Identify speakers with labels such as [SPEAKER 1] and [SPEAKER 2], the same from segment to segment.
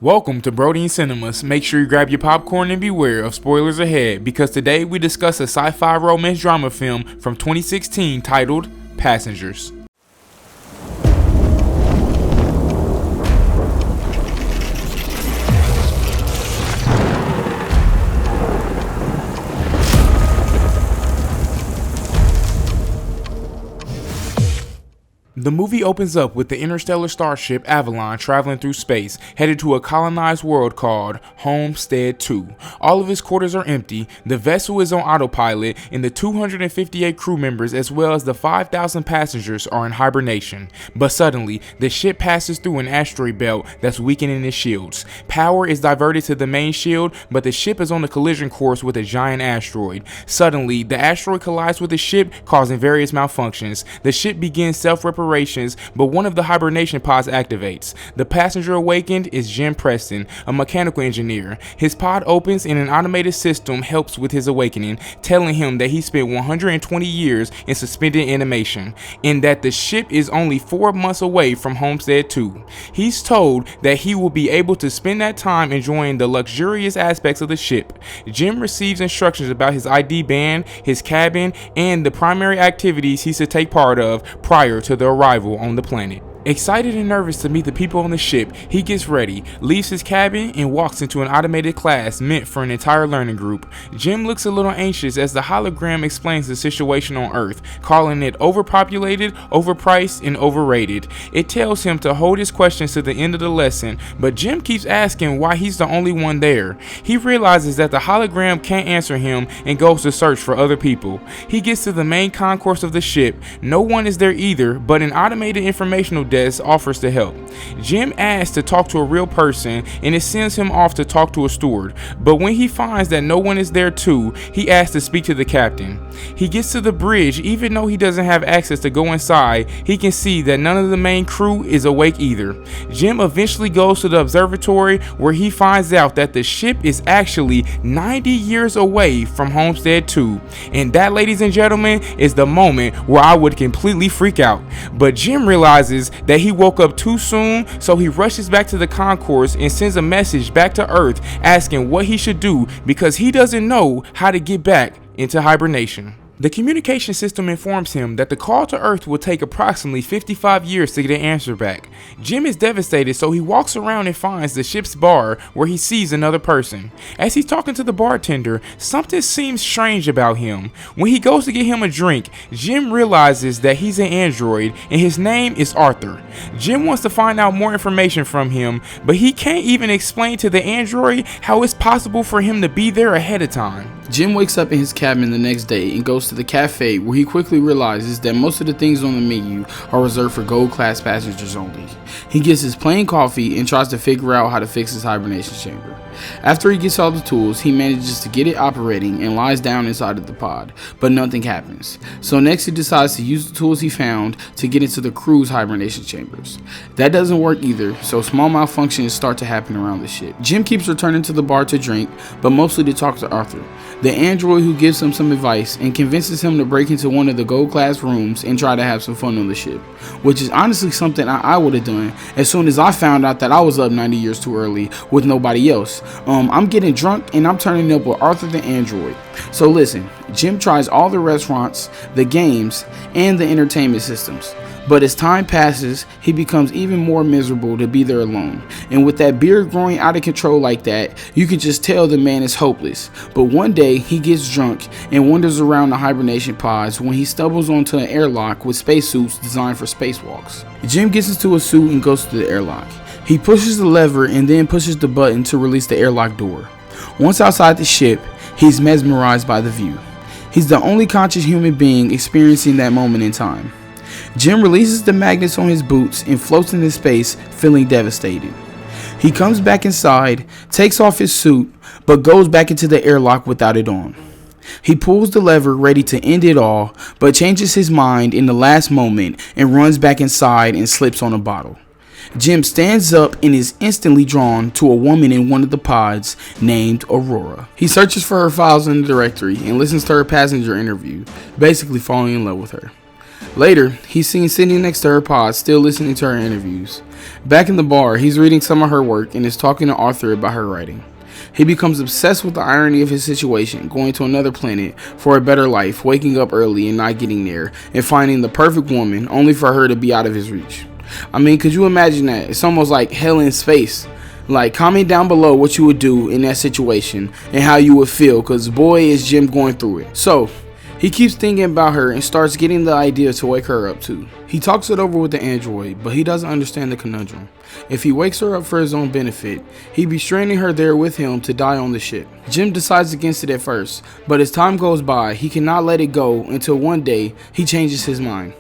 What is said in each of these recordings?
[SPEAKER 1] Welcome to Brody Cinemas. Make sure you grab your popcorn and beware of spoilers ahead, because today we discuss a sci-fi romance drama film from 2016 titled Passengers. The movie opens up with the interstellar starship Avalon traveling through space, headed to a colonized world called Homestead 2. All of its quarters are empty, the vessel is on autopilot, and the 258 crew members as well as the 5,000 passengers are in hibernation. But suddenly, the ship passes through an asteroid belt that's weakening its shields. Power is diverted to the main shield, but the ship is on a collision course with a giant asteroid. Suddenly, the asteroid collides with the ship, causing various malfunctions. The ship begins self-reparation, but one of the hibernation pods activates. The passenger awakened is Jim Preston, a mechanical engineer. His pod opens and an automated system helps with his awakening, telling him that he spent 120 years in suspended animation, and that the ship is only 4 months away from Homestead 2. He's told that he will be able to spend that time enjoying the luxurious aspects of the ship. Jim receives instructions about his ID band, his cabin, and the primary activities he's to take part of prior to the arrival on the planet. Excited and nervous to meet the people on the ship, he gets ready, leaves his cabin, and walks into an automated class meant for an entire learning group. Jim looks a little anxious as the hologram explains the situation on Earth, calling it overpopulated, overpriced, and overrated. It tells him to hold his questions to the end of the lesson, but Jim keeps asking why he's the only one there. He realizes that the hologram can't answer him and goes to search for other people. He gets to the main concourse of the ship. No one is there either, but an automated informational desk offers to help. Jim asks to talk to a real person, and it sends him off to talk to a steward, but when he finds that no one is there too, he asks to speak to the captain. He gets to the bridge. Even though he doesn't have access to go inside, he can see that none of the main crew is awake either. Jim eventually goes to the observatory, where he finds out that the ship is actually 90 years away from Homestead 2, and that, ladies and gentlemen, is the moment where I would completely freak out. But Jim realizes that he woke up too soon, so he rushes back to the concourse and sends a message back to Earth asking what he should do, because he doesn't know how to get back into hibernation. The communication system informs him that the call to Earth will take approximately 55 years to get an answer back. Jim is devastated, so he walks around and finds the ship's bar, where he sees another person. As he's talking to the bartender, something seems strange about him. When he goes to get him a drink, Jim realizes that he's an android and his name is Arthur. Jim wants to find out more information from him, but he can't even explain to the android how it's possible for him to be there ahead of time.
[SPEAKER 2] Jim wakes up in his cabin the next day and goes to the cafe, where he quickly realizes that most of the things on the menu are reserved for gold class passengers only. He gets his plain coffee and tries to figure out how to fix his hibernation chamber. After he gets all the tools, he manages to get it operating and lies down inside of the pod, but nothing happens. So next he decides to use the tools he found to get into the crew's hibernation chambers. That doesn't work either, so small malfunctions start to happen around the ship. Jim keeps returning to the bar to drink, but mostly to talk to Arthur, the android, who gives him some advice and convinces him to break into one of the gold class rooms and try to have some fun on the ship, which is honestly something I would have done as soon as I found out that I was up 90 years too early with nobody else. I'm getting drunk and I'm turning up with Arthur the android. So listen, Jim tries all the restaurants, the games, and the entertainment systems. But as time passes, he becomes even more miserable to be there alone. And with that beard growing out of control like that, you can just tell the man is hopeless. But one day, he gets drunk and wanders around the hibernation pods when he stumbles onto an airlock with spacesuits designed for spacewalks. Jim gets into a suit and goes to the airlock. He pushes the lever and then pushes the button to release the airlock door. Once outside the ship, he's mesmerized by the view. He's the only conscious human being experiencing that moment in time. Jim releases the magnets on his boots and floats into space, feeling devastated. He comes back inside, takes off his suit, but goes back into the airlock without it on. He pulls the lever ready to end it all, but changes his mind in the last moment and runs back inside and slips on a bottle. Jim stands up and is instantly drawn to a woman in one of the pods named Aurora. He searches for her files in the directory and listens to her passenger interview, basically falling in love with her. Later, he's seen sitting next to her pod, still listening to her interviews. Back in the bar, he's reading some of her work and is talking to Arthur about her writing. He becomes obsessed with the irony of his situation, going to another planet for a better life, waking up early and not getting there, and finding the perfect woman only for her to be out of his reach. I mean, could you imagine that? It's almost like hell in space. Like, comment down below what you would do in that situation and how you would feel, because boy is Jim going through it. So, he keeps thinking about her and starts getting the idea to wake her up too. He talks it over with the android, but he doesn't understand the conundrum. If he wakes her up for his own benefit, he'd be stranding her there with him to die on the ship. Jim decides against it at first, but as time goes by, he cannot let it go until one day he changes his mind.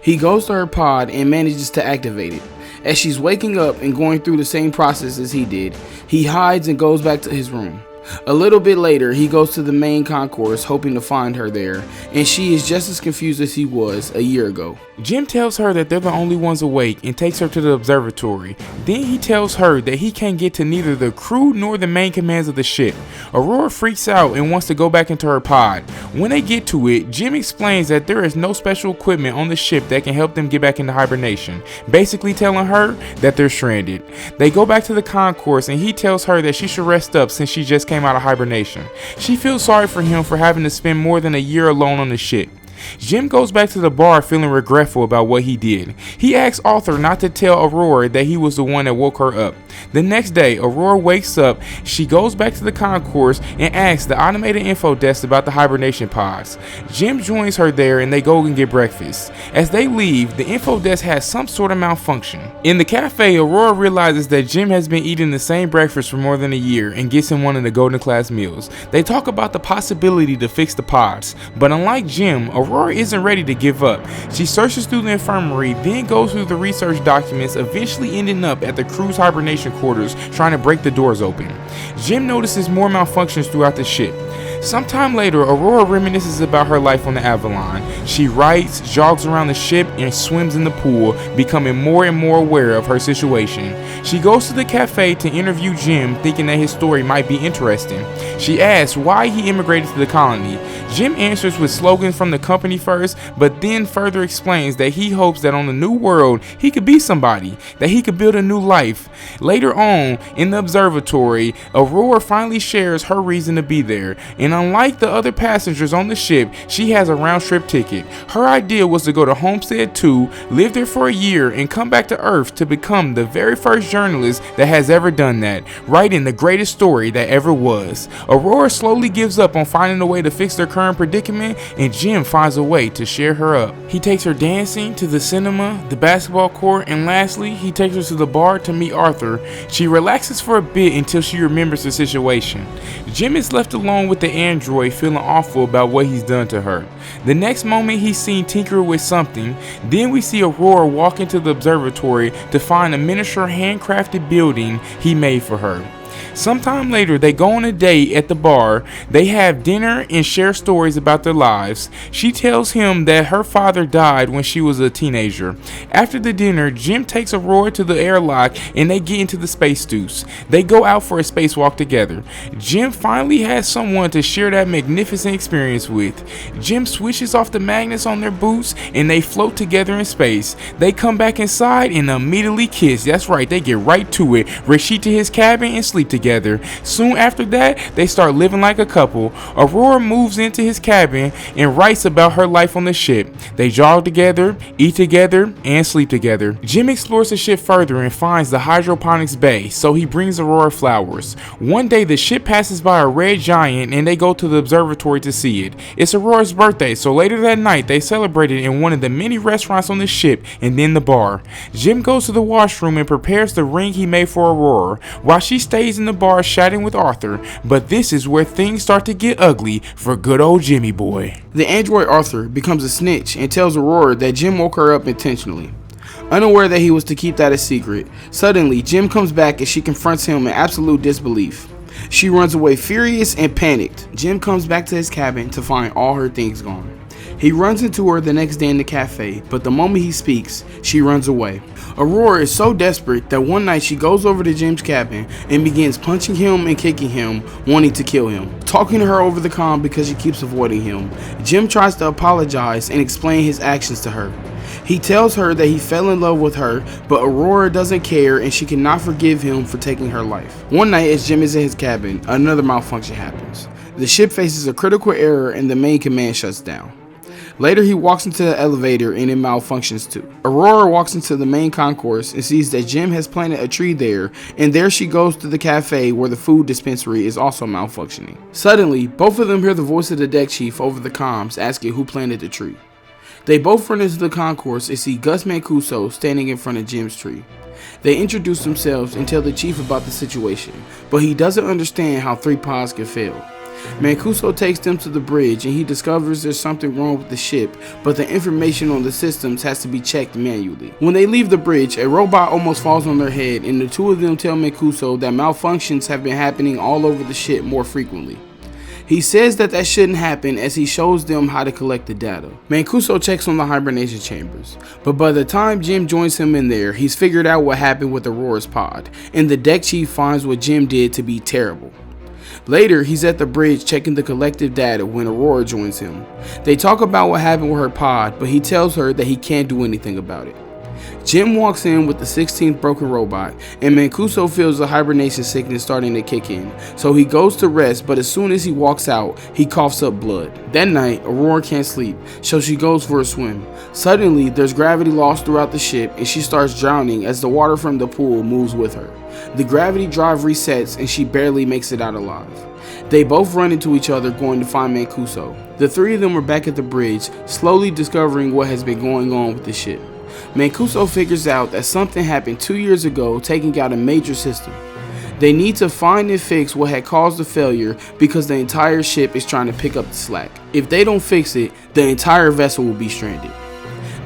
[SPEAKER 2] He goes to her pod and manages to activate it. As she's waking up and going through the same process as he did, he hides and goes back to his room. A little bit later, he goes to the main concourse hoping to find her there, and she is just as confused as he was a year ago.
[SPEAKER 1] Jim tells her that they're the only ones awake and takes her to the observatory. Then he tells her that he can't get to neither the crew nor the main commands of the ship. Aurora freaks out and wants to go back into her pod. When they get to it, Jim explains that there is no special equipment on the ship that can help them get back into hibernation, basically telling her that they're stranded. They go back to the concourse and he tells her that she should rest up since she just came out of hibernation. She feels sorry for him for having to spend more than a year alone on the ship. Jim goes back to the bar feeling regretful about what he did. He asks Arthur not to tell Aurora that he was the one that woke her up. The next day, Aurora wakes up. She goes back to the concourse and asks the automated info desk about the hibernation pods. Jim joins her there and they go and get breakfast. As they leave, the info desk has some sort of malfunction. In the cafe, Aurora realizes that Jim has been eating the same breakfast for more than a year and gets him one of the golden class meals. They talk about the possibility to fix the pods, but unlike Jim, Aurora isn't ready to give up. She searches through the infirmary, then goes through the research documents, eventually ending up at the crew's hibernation quarters trying to break the doors open. Jim notices more malfunctions throughout the ship. Sometime later, Aurora reminisces about her life on the Avalon. She writes, jogs around the ship, and swims in the pool, becoming more and more aware of her situation. She goes to the cafe to interview Jim, thinking that his story might be interesting. She asks why he immigrated to the colony. Jim answers with slogans from the company first, but then further explains that he hopes that on the new world, he could be somebody, that he could build a new life. Later on, in the observatory, Aurora finally shares her reason to be there, and unlike the other passengers on the ship, she has a round-trip ticket. Her idea was to go to Homestead 2, live there for a year, and come back to Earth to become the very first journalist that has ever done that, writing the greatest story that ever was. Aurora slowly gives up on finding a way to fix their current predicament, and Jim finds a way to cheer her up. He takes her dancing, to the cinema, the basketball court, and lastly, he takes her to the bar to meet Arthur. She relaxes for a bit until she remembers the situation. Jim is left alone with the android, feeling awful about what he's done to her. The next moment, he's seen tinker with something. Then we see Aurora walk into the observatory to find a miniature handcrafted building he made for her. Sometime later, they go on a date at the bar. They have dinner and share stories about their lives. She tells him that her father died when she was a teenager. After the dinner, Jim takes Aurora to the airlock and they get into the space suits. They go out for a spacewalk together. Jim finally has someone to share that magnificent experience with. Jim switches off the magnets on their boots and they float together in space. They come back inside and immediately kiss. That's right, they get right to it. Retreat to his cabin and sleep together. Soon after that, they start living like a couple. Aurora moves into his cabin and writes about her life on the ship. They jog together, eat together, and sleep together. Jim explores the ship further and finds the hydroponics bay, so he brings Aurora flowers. One day, the ship passes by a red giant and they go to the observatory to see it. It's Aurora's birthday, so later that night, they celebrate it in one of the many restaurants on the ship and then the bar. Jim goes to the washroom and prepares the ring he made for Aurora, while she stays in the bar chatting with Arthur, but this is where things start to get ugly for good old Jimmy boy.
[SPEAKER 2] The android Arthur becomes a snitch and tells Aurora that Jim woke her up intentionally. Unaware that he was to keep that a secret, suddenly Jim comes back and she confronts him in absolute disbelief. She runs away furious and panicked. Jim comes back to his cabin to find all her things gone. He runs into her the next day in the cafe, but the moment he speaks, she runs away. Aurora is so desperate that one night she goes over to Jim's cabin and begins punching him and kicking him, wanting to kill him. Talking to her over the comm because she keeps avoiding him, Jim tries to apologize and explain his actions to her. He tells her that he fell in love with her, but Aurora doesn't care and she cannot forgive him for taking her life. One night as Jim is in his cabin, another malfunction happens. The ship faces a critical error and the main command shuts down. Later he walks into the elevator and it malfunctions too. Aurora walks into the main concourse and sees that Jim has planted a tree there, and there she goes to the cafe where the food dispensary is also malfunctioning. Suddenly, both of them hear the voice of the deck chief over the comms asking who planted the tree. They both run into the concourse and see Gus Mancuso standing in front of Jim's tree. They introduce themselves and tell the chief about the situation, but he doesn't understand how 3 pods can fail. Mancuso takes them to the bridge and he discovers there's something wrong with the ship, but the information on the systems has to be checked manually. When they leave the bridge, a robot almost falls on their head and the two of them tell Mancuso that malfunctions have been happening all over the ship more frequently. He says that shouldn't happen as he shows them how to collect the data. Mancuso checks on the hibernation chambers, but by the time Jim joins him in there, he's figured out what happened with Aurora's pod, and the deck chief finds what Jim did to be terrible. Later, he's at the bridge checking the collective data when Aurora joins him. They talk about what happened with her pod, but he tells her that he can't do anything about it. Jim walks in with the 16th broken robot, and Mancuso feels the hibernation sickness starting to kick in, so he goes to rest, but as soon as he walks out, he coughs up blood. That night, Aurora can't sleep, so she goes for a swim. Suddenly, there's gravity lost throughout the ship, and she starts drowning as the water from the pool moves with her. The gravity drive resets, and she barely makes it out alive. They both run into each other going to find Mancuso. The 3 of them are back at the bridge, slowly discovering what has been going on with the ship. Mancuso figures out that something happened 2 years ago, taking out a major system. They need to find and fix what had caused the failure because the entire ship is trying to pick up the slack. If they don't fix it, the entire vessel will be stranded.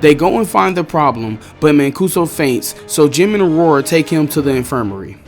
[SPEAKER 2] They go and find the problem, but Mancuso faints, so Jim and Aurora take him to the infirmary.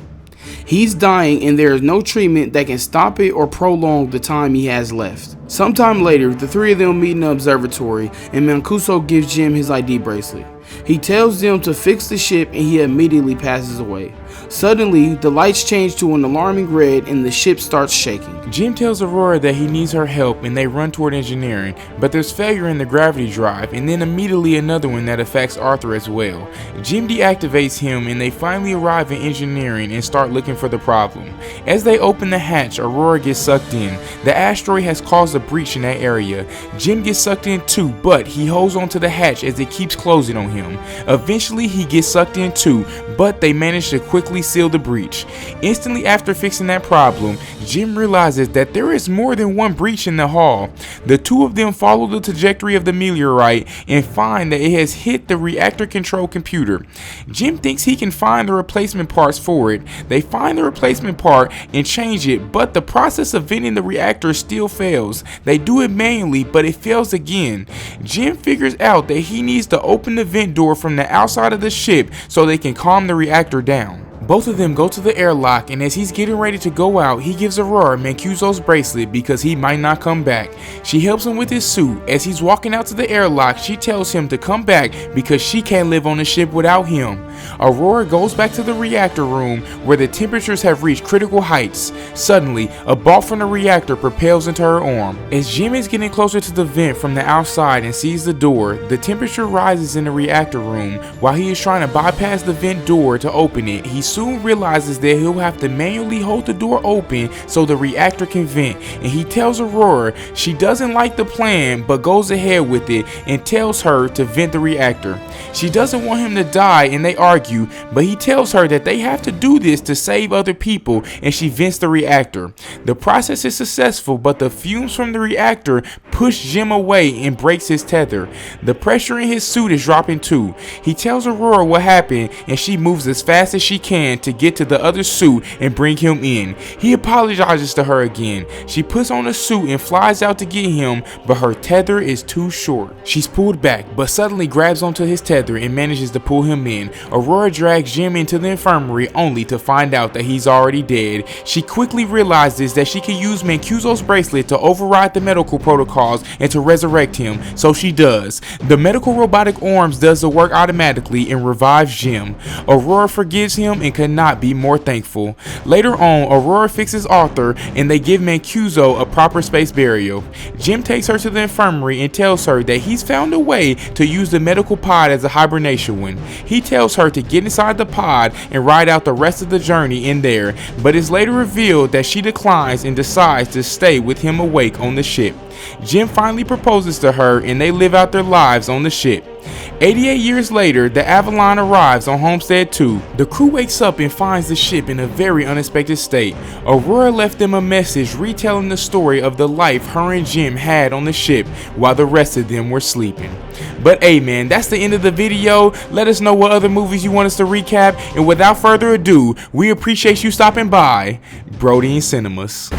[SPEAKER 2] He's dying and there is no treatment that can stop it or prolong the time he has left. Sometime later, the 3 of them meet in the observatory and Mancuso gives Jim his ID bracelet. He tells them to fix the ship and he immediately passes away. Suddenly, the lights change to an alarming red and the ship starts shaking.
[SPEAKER 1] Jim tells Aurora that he needs her help and they run toward engineering, but there's failure in the gravity drive and then immediately another one that affects Arthur as well. Jim deactivates him and they finally arrive in engineering and start looking for the problem. As they open the hatch, Aurora gets sucked in. The asteroid has caused a breach in that area. Jim gets sucked in too, but he holds onto the hatch as it keeps closing on him. Eventually he gets sucked in too, but they manage to quickly seal the breach. Instantly after fixing that problem, Jim realizes that there is more than one breach in the hull. The 2 of them follow the trajectory of the meteorite and find that it has hit the reactor control computer. Jim thinks he can find the replacement parts for it. They find the replacement part and change it, but the process of venting the reactor still fails. They do it manually, but it fails again. Jim figures out that he needs to open the vent door from the outside of the ship so they can calm the reactor down. Both of them go to the airlock, and as he's getting ready to go out, he gives Aurora Mancuso's bracelet because he might not come back. She helps him with his suit. As he's walking out to the airlock, she tells him to come back because she can't live on the ship without him. Aurora goes back to the reactor room where the temperatures have reached critical heights. Suddenly, a bolt from the reactor propels into her arm. As Jim is getting closer to the vent from the outside and sees the door, the temperature rises in the reactor room. While he is trying to bypass the vent door to open it, he soon realizes that he'll have to manually hold the door open so the reactor can vent, and he tells Aurora she doesn't like the plan but goes ahead with it and tells her to vent the reactor. She doesn't want him to die and they argue, but he tells her that they have to do this to save other people, and she vents the reactor. The process is successful, but the fumes from the reactor push Jim away and breaks his tether. The pressure in his suit is dropping too. He tells Aurora what happened and she moves as fast as she can to get to the other suit and bring him in. He apologizes to her again. She puts on a suit and flies out to get him, but her tether is too short. She's pulled back, but suddenly grabs onto his tether and manages to pull him in. Aurora drags Jim into the infirmary only to find out that he's already dead. She quickly realizes that she can use Mancuso's bracelet to override the medical protocols and to resurrect him, so she does. The medical robotic arms does the work automatically and revives Jim. Aurora forgives him and and could not be more thankful. Later on, Aurora fixes Arthur and they give Mancuso a proper space burial. Jim takes her to the infirmary and tells her that he's found a way to use the medical pod as a hibernation one. He tells her to get inside the pod and ride out the rest of the journey in there, but it's later revealed that she declines and decides to stay with him awake on the ship. Jim finally proposes to her and they live out their lives on the ship. 88 years later, the Avalon arrives on Homestead 2. The crew wakes up and finds the ship in a very unexpected state. Aurora left them a message retelling the story of the life her and Jim had on the ship while the rest of them were sleeping. But hey man, that's the end of the video. Let us know what other movies you want us to recap, and without further ado, we appreciate you stopping by Brody and Cinemas.